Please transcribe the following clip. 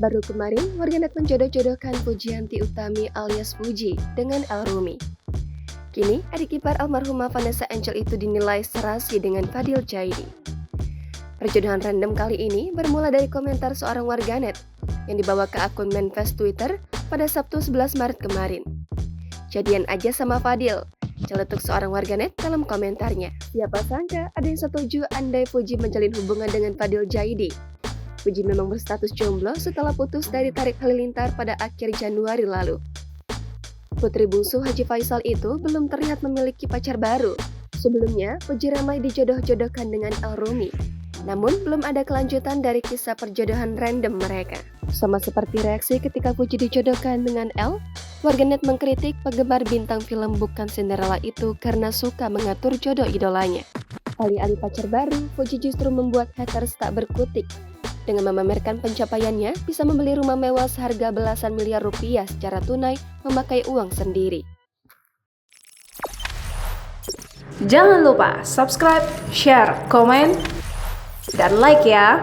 Baru kemarin, warganet menjodoh-jodohkan Pujianti Utami alias Puji dengan Elrumi. Kini, adik ipar almarhumah Vanessa Angel itu dinilai serasi dengan Fadil Jaidi. Perjodohan random kali ini bermula dari komentar seorang warganet yang dibawa ke akun manifest Twitter pada Sabtu 11 Maret kemarin. "Jadian aja sama Fadil," celetuk seorang warganet dalam komentarnya. Siapa sangka ada yang setuju andai Puji menjalin hubungan dengan Fadil Jaidi. Puji memang berstatus jomblo setelah putus dari Tarik Halilintar pada akhir Januari lalu. Putri bungsu Haji Faisal itu belum terlihat memiliki pacar baru. Sebelumnya, Puji ramai dijodoh-jodohkan dengan Elrumi. Namun, belum ada kelanjutan dari kisah perjodohan random mereka. Sama seperti reaksi ketika Puji dijodohkan dengan El, warganet mengkritik penggemar bintang film Bukan Cinderella itu karena suka mengatur jodoh idolanya. Alih-alih pacar baru, Puji justru membuat haters tak berkutik. Dengan memamerkan pencapaiannya, bisa membeli rumah mewah seharga belasan miliar rupiah secara tunai memakai uang sendiri. Jangan lupa subscribe, share, komen, dan like ya!